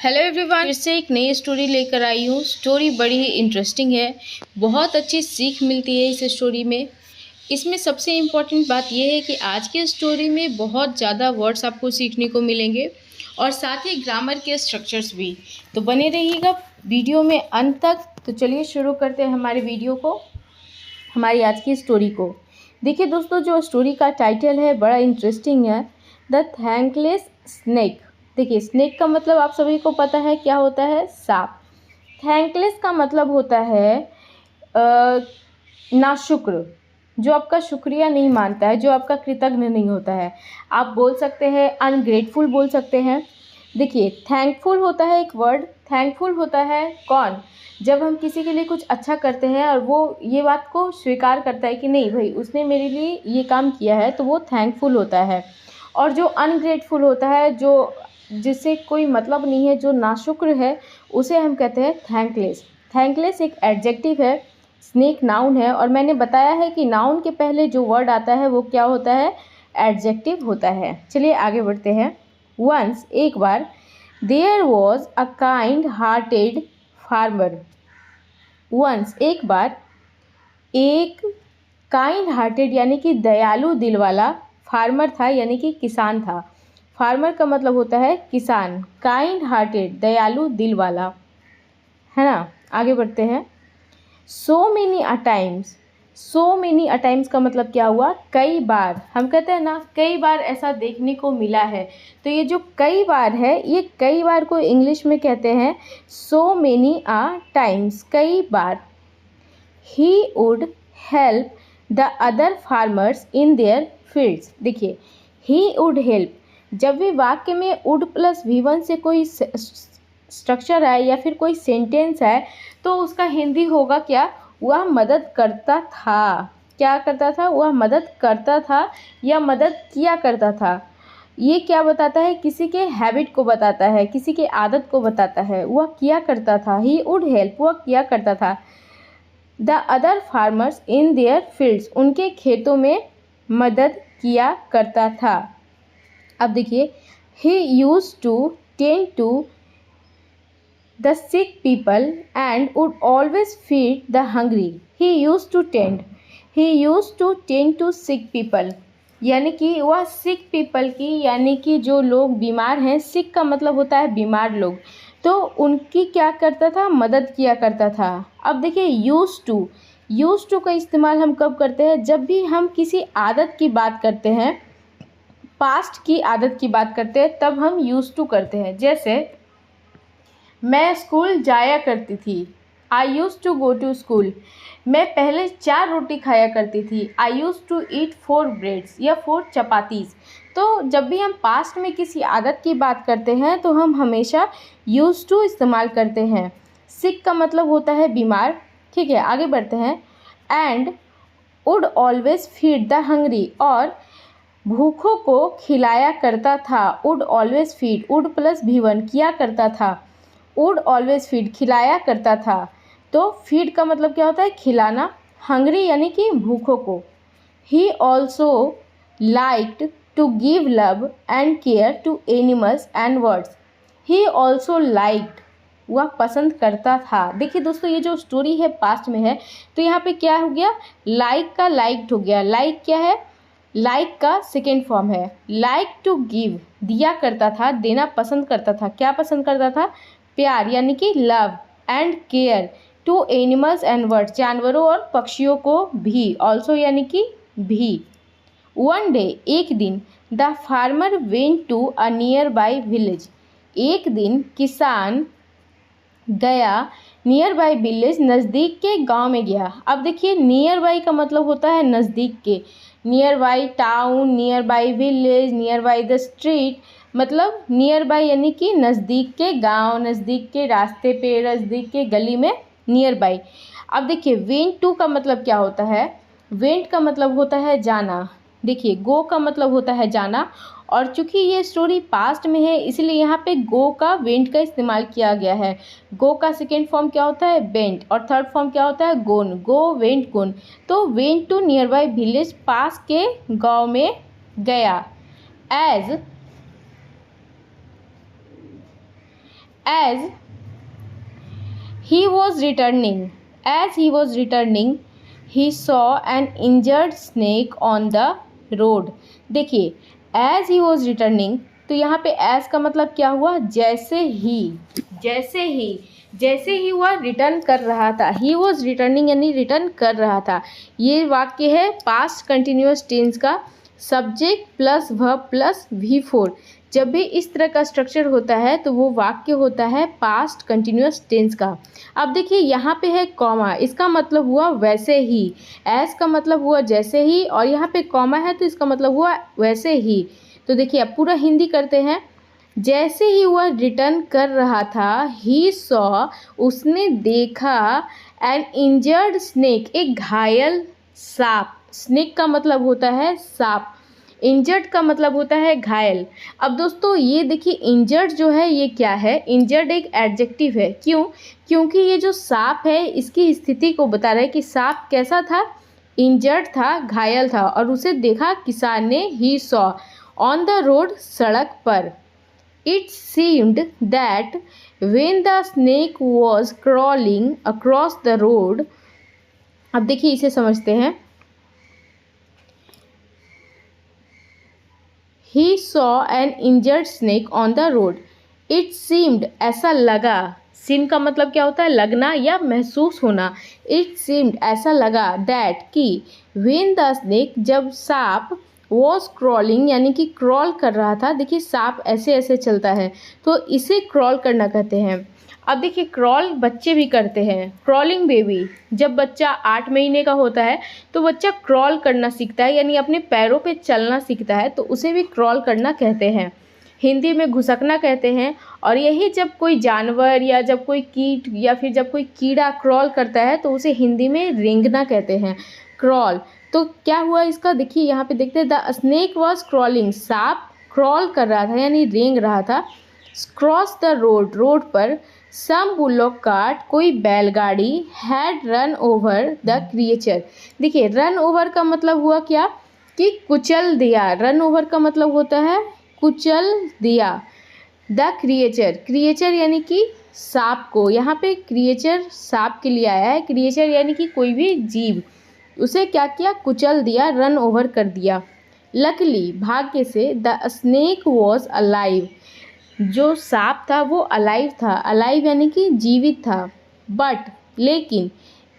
Hello everyone, फिर से एक नई स्टोरी लेकर आई हूँ। स्टोरी बड़ी ही इंटरेस्टिंग है, बहुत अच्छी सीख मिलती है इस स्टोरी में। इसमें सबसे इम्पॉर्टेंट बात यह है कि आज की स्टोरी में बहुत ज़्यादा वर्ड्स आपको सीखने को मिलेंगे और साथ ही ग्रामर के स्ट्रक्चर्स भी। तो बने रहिएगा वीडियो में अंत तक। तो चलिए शुरू करते हैं हमारे वीडियो को, हमारी आज की स्टोरी को। देखिए दोस्तों, जो स्टोरी का टाइटल है बड़ा इंटरेस्टिंग है, द थैंकलेस स्नेक। देखिए, स्नेक का मतलब आप सभी को पता है क्या होता है, सांप। थैंकलेस का मतलब होता है नाशुक्र, जो आपका शुक्रिया नहीं मानता है, जो आपका कृतज्ञ नहीं होता है। आप बोल सकते हैं अनग्रेटफुल बोल सकते हैं। देखिए, थैंकफुल होता है एक वर्ड। थैंकफुल होता है कौन, जब हम किसी के लिए कुछ अच्छा करते हैं और वो ये बात को स्वीकार करता है कि नहीं भाई उसने मेरे लिए ये काम किया है, तो वो थैंकफुल होता है। और जो अनग्रेटफुल होता है, जो जिससे कोई मतलब नहीं है, जो नाशुक्र है, उसे हम कहते हैं थैंकलेस। थैंकलेस एक एडजेक्टिव है, स्नेक नाउन है, और मैंने बताया है कि नाउन के पहले जो वर्ड आता है वो क्या होता है, एडजेक्टिव होता है। चलिए आगे बढ़ते हैं। वंस, एक बार, there was a kind hearted farmer. Once, एक बार, एक काइंड हार्टेड यानी कि दयालु दिल वाला फार्मर था, यानी कि किसान था। फार्मर का मतलब होता है किसान। काइंड हार्टेड, दयालु दिल वाला, है ना। आगे बढ़ते हैं। So many a times. So many a times का मतलब क्या हुआ, कई बार। हम कहते हैं ना कई बार ऐसा देखने को मिला है, तो ये जो कई बार है, ये कई बार को इंग्लिश में कहते हैं सो मेनी अ टाइम्स, कई बार। He would help the other farmers in their fields. देखिए, ही वुड हेल्प, जब भी वाक्य में वुड प्लस V1 से कोई स्ट्रक्चर है या फिर कोई सेंटेंस है, तो उसका हिंदी होगा क्या, वह मदद करता था। क्या करता था, वह मदद करता था या मदद किया करता था। ये क्या बताता है, किसी के हैबिट को बताता है, किसी के आदत को बताता है। वह किया करता था, ही वुड हेल्प, वह किया करता था the other farmers in their fields, उनके खेतों में मदद किया करता था। अब देखिए, he use to tend to the sick people and would always feed the hungry. He use to tend, he use to tend to sick people, यानी कि वह सिक पीपल की, यानी कि जो लोग बीमार हैं, सिक का मतलब होता है बीमार लोग, तो उनकी क्या करता था, मदद किया करता था। अब देखिए, यूज टू का इस्तेमाल हम कब करते हैं, जब भी हम किसी आदत की बात करते हैं, पास्ट की आदत की बात करते हैं, तब हम यूज टू करते हैं। जैसे मैं स्कूल जाया करती थी, I use to go to school. मैं पहले 4 रोटी खाया करती थी, I use to eat 4 breads या 4 चपातीस। तो जब भी हम पास्ट में किसी आदत की बात करते हैं, तो हम हमेशा यूज टू इस्तेमाल करते हैं। सिक का मतलब होता है बीमार। ठीक है, आगे बढ़ते हैं। And would always feed the hungry, और भूखों को खिलाया करता था। Would always feed, would plus V1, किया करता था। वुड ऑलवेज फीड, खिलाया करता था। तो फीड का मतलब क्या होता है, खिलाना। हंग्री यानी कि भूखों को। He also liked to give love and care to animals and birds. He also liked, वह पसंद करता था। देखिए दोस्तों, ये जो स्टोरी है पास्ट में है, तो यहाँ पे क्या हो गया, लाइक का लाइक्ड हो गया। लाइक क्या है, लाइक का सेकेंड फॉर्म है। लाइक टू गिव, दिया करता था, देना पसंद करता था। क्या पसंद करता था, प्यार यानी कि love, and care to animals and birds, जानवरों और पक्षियों को भी, ऑल्सो यानी कि भी। वन डे, एक दिन, the farmer went to a nearby village. एक दिन किसान गया नियर बाई विलेज, नज़दीक के गांव में गया। अब देखिए, नियर बाई का मतलब होता है नज़दीक के। Near by town, near by village, near by the street, मतलब नियर बाई यानी कि नज़दीक के गांव, नज़दीक के रास्ते पे, नज़दीक के गली में नियर बाई। अब देखिए, वेंट टू का मतलब क्या होता है, वेंट का मतलब होता है जाना। देखिए, गो का मतलब होता है जाना, और चूंकि ये स्टोरी पास्ट में है, इसलिए यहाँ पे गो का वेंट का इस्तेमाल किया गया है। गो का सेकेंड फॉर्म क्या होता है, वेंट, और थर्ड फॉर्म क्या होता है, गोन। गो, वेंट, गोन। तो went to nearby village, पास के गांव में गया। As he was returning he saw an injured snake on the road। देखिए as he was returning, तो यहाँ पे as का मतलब क्या हुआ, जैसे ही वह रिटर्न कर रहा था, he was returning यानी रिटर्न कर रहा था। ये वाक्य है पास्ट कंटिन्यूअस टेंस का, subject plus verb plus V4। जब भी इस तरह का स्ट्रक्चर होता है तो वो वाक्य होता है पास्ट कंटिन्यूअस टेंस का। अब देखिए यहाँ पे है कॉमा, इसका मतलब हुआ वैसे ही, एज का मतलब हुआ जैसे ही, और यहाँ पे कॉमा है तो इसका मतलब हुआ वैसे ही। तो देखिए अब पूरा हिंदी करते हैं। जैसे ही वह रिटर्न कर रहा था, ही सॉ उसने देखा, एन इंजर्ड स्नेक एक घायल सांप, स्नेक का मतलब होता है सांप, इंजर्ड का मतलब होता है घायल। अब दोस्तों ये देखिए इंजर्ड जो है ये क्या है, इंजर्ड एक एडजेक्टिव है। क्यों? क्योंकि ये जो सांप है इसकी स्थिति को बता रहा है कि सांप कैसा था, इंजर्ड था, घायल था, और उसे देखा किसान ने, he saw on the road सड़क पर। It seemed that when the snake was crawling across the road. अब देखिए इसे समझते हैं। He saw an injured snake on the road. It seemed ऐसा लगा, seem का मतलब क्या होता है, लगना या महसूस होना। It seemed ऐसा लगा that कि when the snake जब सांप was crawling यानी कि क्रॉल कर रहा था। देखिए सांप ऐसे ऐसे चलता है तो इसे क्रॉल करना कहते हैं। अब देखिए क्रॉल बच्चे भी करते हैं, क्रॉलिंग बेबी। जब बच्चा 8 महीने का होता है तो बच्चा क्रॉल करना सीखता है, यानी अपने पैरों पे चलना सीखता है, तो उसे भी क्रॉल करना कहते हैं। हिंदी में घुसकना कहते हैं। और यही जब कोई जानवर या जब कोई कीट या फिर जब कोई कीड़ा क्रॉल करता है तो उसे हिंदी में रेंगना कहते हैं, क्रॉल। तो क्या हुआ इसका, देखिए यहाँ पे देखते हैं, द स्नेक वॉज क्रॉलिंग, सांप क्रॉल कर रहा था यानी रेंग रहा था, क्रॉस द रोड, रोड पर, सम बुलॉक कार्ट, कोई बैलगाड़ी, had run over the creature. देखिए रन ओवर का मतलब हुआ क्या, कि कुचल दिया, रन ओवर का मतलब होता है कुचल दिया। द क्रिएचर, क्रिएचर यानी कि सांप को, यहाँ पे क्रिएचर सांप के लिए आया है, क्रिएचर यानी कि कोई भी जीव, उसे क्या किया, कुचल दिया, रन ओवर कर दिया। लकली, भाग्य से, द स्नेक वॉज अलाइव, जो सांप था वो अलाइव था, अलाइव यानी कि जीवित था, बट लेकिन,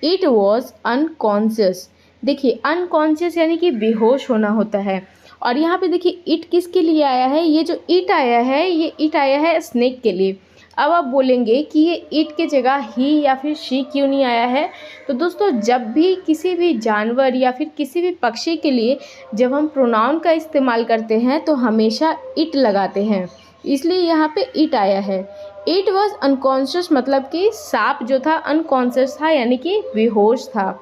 इट वॉज अनकॉन्शियस। देखिए अनकॉन्शियस यानी कि बेहोश होना होता है। और यहाँ पे देखिए इट किसके लिए आया है, ये जो इट आया है ये इट आया है स्नेक के लिए। अब आप बोलेंगे कि ये इट के जगह ही या फिर शी क्यों नहीं आया है। तो दोस्तों जब भी किसी भी जानवर या फिर किसी भी पक्षी के लिए जब हम प्रोनाउन का इस्तेमाल करते हैं तो हमेशा इट लगाते हैं, इसलिए यहाँ पे इट आया है। इट वॉज अनकॉन्शियस मतलब कि सांप जो था अनकॉन्शियस था यानी कि बेहोश था।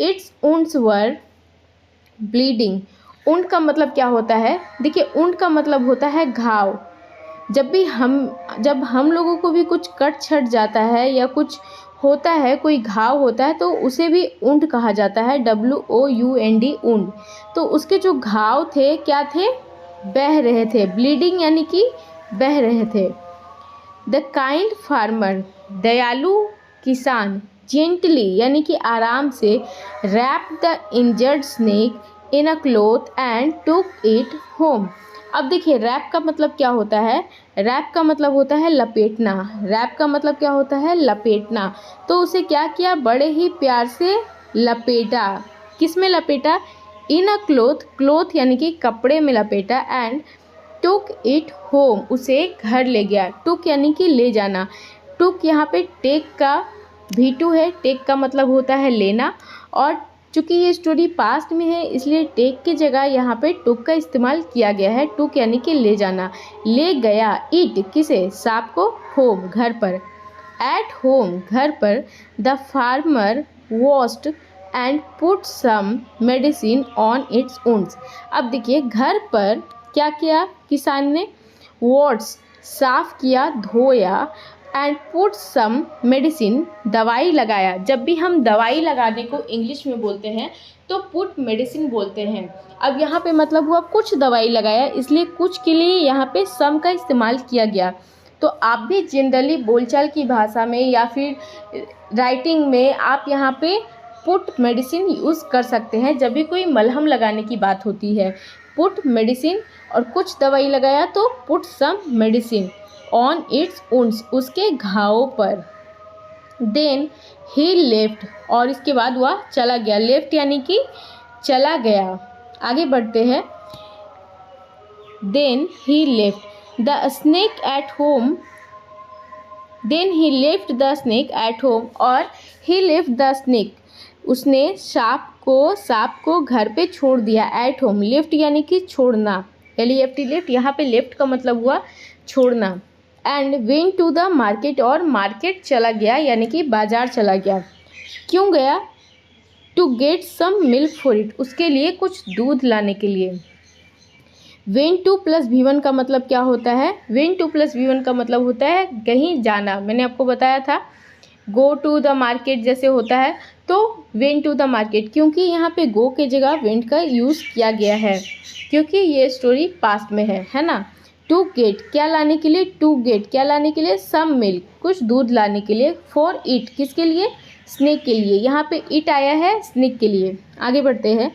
इट्स ऊंड्स वर ब्लीडिंग, ऊंड का मतलब क्या होता है, देखिए ऊंड का मतलब होता है घाव। जब हम लोगों को भी कुछ कट छट जाता है या कुछ होता है, कोई घाव होता है तो उसे भी ऊंड कहा जाता है, WOUND, ऊंड। तो उसके जो घाव थे क्या थे, बह रहे थे, ब्लीडिंग यानी कि बह रहे थे। द काइंड फार्मर, दयालु किसान, जेंटली यानी कि आराम से, wrap the injured snake in a cloth and took it home. अब देखिए रैप का मतलब क्या होता है, रैप का मतलब होता है लपेटना, रैप का मतलब क्या होता है, लपेटना। तो उसे क्या किया, बड़े ही प्यार से लपेटा, किस में लपेटा, इन अ क्लॉथ, क्लॉथ यानी कि कपड़े में लपेटा, एंड टुक इट होम, उसे घर ले गया। टुक यानी कि ले जाना, टुक यहाँ पे टेक का V2 है, टेक का मतलब होता है लेना, और चूँकि ये स्टोरी पास्ट में है इसलिए टेक की जगह यहाँ पे टुक का इस्तेमाल किया गया है, टुक यानी कि ले जाना। ले गया इट, किसे, सांप को, होम, घर पर। एट होम, घर पर, the farmer washed and put some medicine on its wounds. अब देखिए घर पर क्या किया किसान ने, वॉश, साफ किया, धोया, एंड पुट सम मेडिसिन, दवाई लगाया। जब भी हम दवाई लगाने को इंग्लिश में बोलते हैं तो पुट मेडिसिन बोलते हैं। अब यहाँ पे मतलब हुआ कुछ दवाई लगाया, इसलिए कुछ के लिए यहाँ पे सम का इस्तेमाल किया गया। तो आप भी जनरली बोलचाल की भाषा में या फिर राइटिंग में आप यहाँ पे पुट मेडिसिन यूज़ कर सकते हैं जब भी कोई मलहम लगाने की बात होती है। पुट मेडिसिन, और कुछ दवाई लगाया तो put some medicine on its wounds, उसके घावों पर। देन ही लेफ्ट, और इसके बाद वह चला गया। लेफ्ट यानी कि चला गया। आगे बढ़ते हैं। Then he left the snake at home, then he left the snake at home, और ही लेफ्ट द स्नेक, उसने सांप को घर पे छोड़ दिया। एट होम, लेफ्ट यानी कि छोड़ना, LEFT लेफ्ट, यहाँ पे लेफ्ट का मतलब हुआ छोड़ना। And went to the market, और मार्केट चला गया यानी कि बाजार चला गया। क्यों गया? To get some milk for it, उसके लिए कुछ दूध लाने के लिए। वेंट टू प्लस V1 का मतलब क्या होता है? वेंट टू प्लस V1 का मतलब होता है कहीं जाना। मैंने आपको बताया था गो टू द मार्केट जैसे होता है, तो वेंट टू द मार्केट, क्योंकि यहाँ पे गो के जगह वेंट का यूज़ किया गया है क्योंकि ये स्टोरी पास्ट में है ना। टू गेट क्या लाने के लिए? टू गेट क्या लाने के लिए? सम मिल्क, कुछ दूध लाने के लिए। फॉर इट किसके लिए? स्नेक के लिए। यहाँ पे इट आया है स्नेक के लिए। आगे बढ़ते हैं।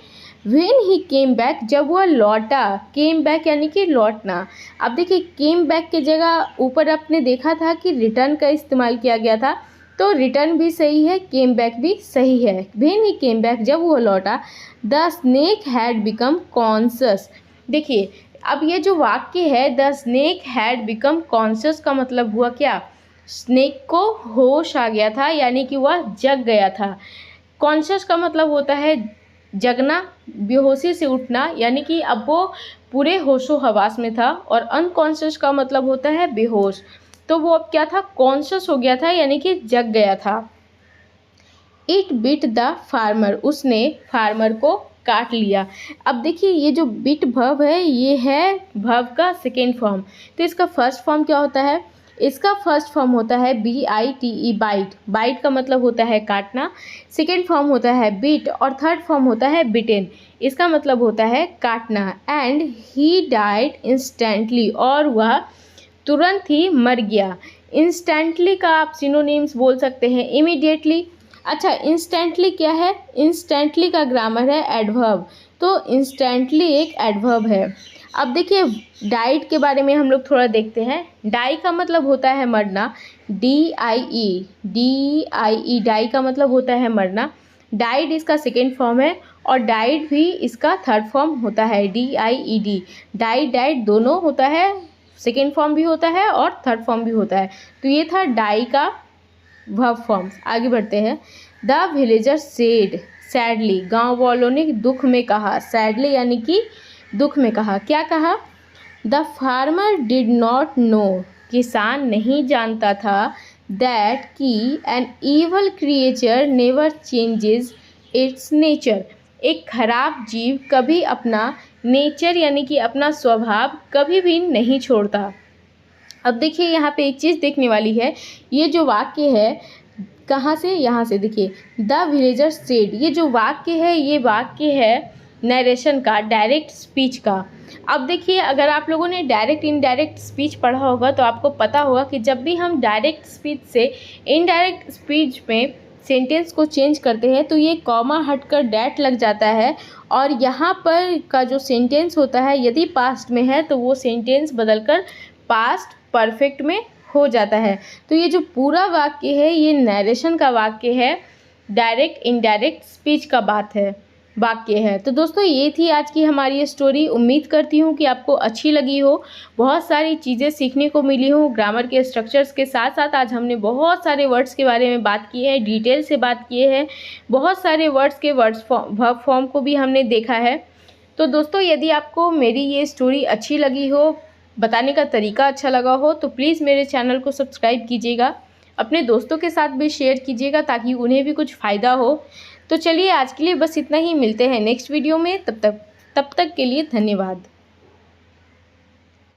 व्हेन ही केम बैक, जब वह लौटा। केम बैक यानी कि लौटना। अब देखिए केम बैक के जगह ऊपर आपने देखा था कि रिटर्न का इस्तेमाल किया गया था, तो रिटर्न भी सही है, केम बैक भी सही है। व्हेन ही केम बैक, जब वो लौटा। The snake had become conscious. देखिए अब ये जो वाक्य है the snake had become conscious का मतलब हुआ क्या? स्नेक को होश आ गया था यानी कि वह जग गया था। कॉन्शियस का मतलब होता है जगना, बेहोशी से उठना, यानी कि अब वो पूरे होशो हवास में था। और अनकॉन्शियस का मतलब होता है बेहोश, तो वो अब क्या था? कॉन्शियस हो गया था यानी कि जग गया था। इट बिट द फार्मर, उसने फार्मर को काट लिया। अब देखिए ये जो बिट वर्ब है ये है वर्ब का सेकेंड फॉर्म, तो इसका फर्स्ट फॉर्म क्या होता है? इसका फर्स्ट फॉर्म होता है BITE, बाइट। बाइट का मतलब होता है काटना। सेकेंड फॉर्म होता है बिट, और थर्ड फॉर्म होता है बिटेन, इसका मतलब होता है काटना। एंड ही डाइड इंस्टेंटली, और वह तुरंत ही मर गया। इंस्टेंटली का आप सिनोनिम्स बोल सकते हैं इमीडिएटली। अच्छा इंस्टेंटली क्या है? इंस्टेंटली का ग्रामर है एडवर्ब, तो इंस्टेंटली एक एडवर्ब है। अब देखिए डाइड के बारे में हम लोग थोड़ा देखते हैं। डाई का मतलब होता है मरना, DIE, डाई का मतलब होता है मरना। डाइड इसका सेकेंड फॉर्म है, और डाइड भी इसका थर्ड फॉर्म होता है, DIED। डाइड दोनों होता है, सेकेंड फॉर्म भी होता है और थर्ड फॉर्म भी होता है। तो ये था डाई का वर्ब फॉर्म्स। आगे बढ़ते हैं। द विलेजर सेड सैडली, गांव वालों ने दुख में कहा। सैडली यानी कि दुख में कहा। क्या कहा? The farmer did not know, किसान नहीं जानता था। दैट कि N evil creature never changes it's nature, एक खराब जीव कभी अपना नेचर यानी कि अपना स्वभाव कभी भी नहीं छोड़ता। अब देखिए यहाँ पे एक चीज़ देखने वाली है, ये जो वाक्य है कहाँ से? यहाँ से। देखिए द विलेजर सेड, ये जो वाक्य है ये वाक्य है नरेशन का, डायरेक्ट स्पीच का। अब देखिए अगर आप लोगों ने डायरेक्ट इनडायरेक्ट स्पीच पढ़ा होगा तो आपको पता होगा कि जब भी हम डायरेक्ट स्पीच से इनडायरेक्ट स्पीच में सेंटेंस को चेंज करते हैं तो ये कॉमा हटकर डैट लग जाता है, और यहाँ पर का जो सेंटेंस होता है यदि पास्ट में है तो वो सेंटेंस बदलकर पास्ट परफेक्ट में हो जाता है। तो ये जो पूरा वाक्य है ये नरेशन का वाक्य है, डायरेक्ट इनडायरेक्ट स्पीच का वाक्य है। तो दोस्तों ये थी आज की हमारी ये स्टोरी। उम्मीद करती हूँ कि आपको अच्छी लगी हो, बहुत सारी चीज़ें सीखने को मिली हो। ग्रामर के स्ट्रक्चर्स के साथ साथ आज हमने बहुत सारे वर्ड्स के बारे में बात की है, डिटेल से बात किए हैं, बहुत सारे वर्ड्स के वर्ब फॉर्म को भी हमने देखा है। तो दोस्तों यदि आपको मेरी ये स्टोरी अच्छी लगी हो, बताने का तरीका अच्छा लगा हो, तो प्लीज़ मेरे चैनल को सब्सक्राइब कीजिएगा, अपने दोस्तों के साथ भी शेयर कीजिएगा ताकि उन्हें भी कुछ फ़ायदा हो। तो चलिए आज के लिए बस इतना ही, मिलते हैं नेक्स्ट वीडियो में। तब तक के लिए धन्यवाद।